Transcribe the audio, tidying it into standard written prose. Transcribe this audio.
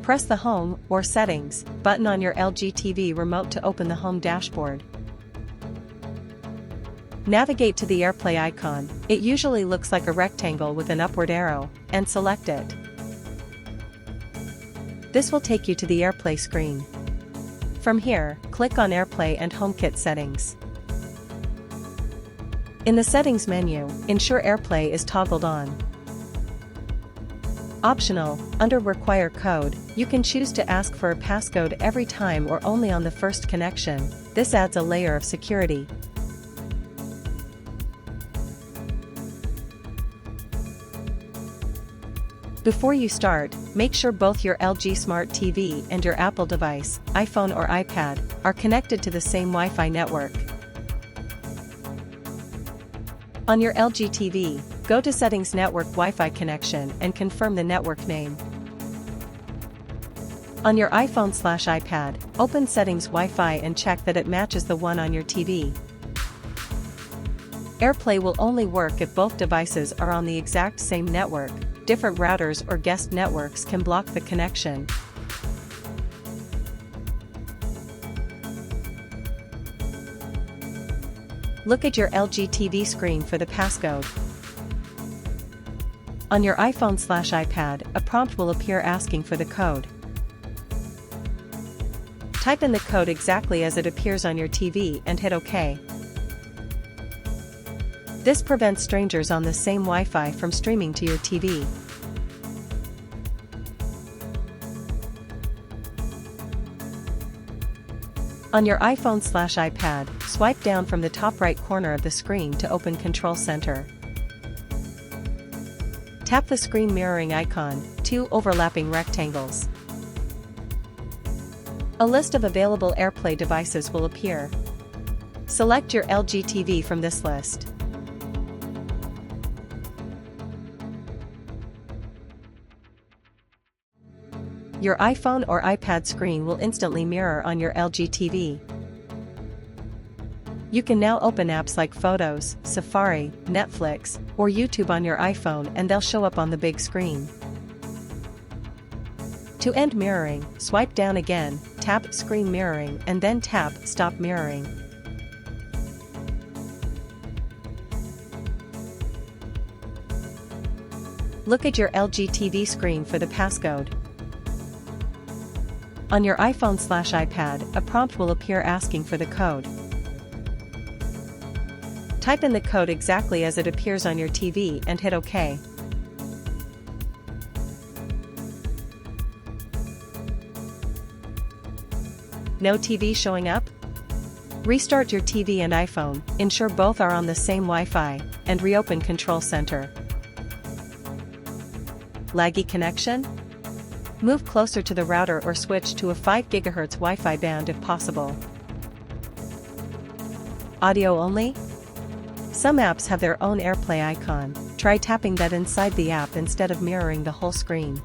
Press the Home or Settings button on your LG TV remote to open the home dashboard. Navigate to the AirPlay icon. It usually looks like a rectangle with an upward arrow, and select it. This will take you to the AirPlay screen. From here, click on AirPlay and HomeKit settings. In the Settings menu, ensure AirPlay is toggled on. Optional, under Require Code, you can choose to ask for a passcode every time or only on the first connection. This adds a layer of security. Before you start, make sure both your LG Smart TV and your Apple device, iPhone or iPad, are connected to the same Wi-Fi network. On your LG TV, go to Settings Network Wi-Fi Connection and confirm the network name. On your iPhone/iPad, open Settings Wi-Fi and check that it matches the one on your TV. AirPlay will only work if both devices are on the exact same network. Different routers or guest networks can block the connection. Look at your LG TV screen for the passcode. On your iPhone/iPad, a prompt will appear asking for the code. Type in the code exactly as it appears on your TV and hit OK. This prevents strangers on the same Wi-Fi from streaming to your TV. On your iPhone/iPad, swipe down from the top right corner of the screen to open Control Center. Tap the screen mirroring icon, two overlapping rectangles. A list of available AirPlay devices will appear. Select your LG TV from this list. Your iPhone or iPad screen will instantly mirror on your LG TV. You can now open apps like Photos, Safari, Netflix, or YouTube on your iPhone and they'll show up on the big screen. To end mirroring, swipe down again, tap Screen Mirroring and then tap Stop Mirroring. Look at your LG TV screen for the passcode. On your iPhone/iPad, a prompt will appear asking for the code. Type in the code exactly as it appears on your TV and hit OK. No TV showing up? Restart your TV and iPhone, ensure both are on the same Wi-Fi, and reopen Control Center. Laggy connection? Move closer to the router or switch to a 5 GHz Wi-Fi band if possible. Audio only? Some apps have their own AirPlay icon. Try tapping that inside the app instead of mirroring the whole screen.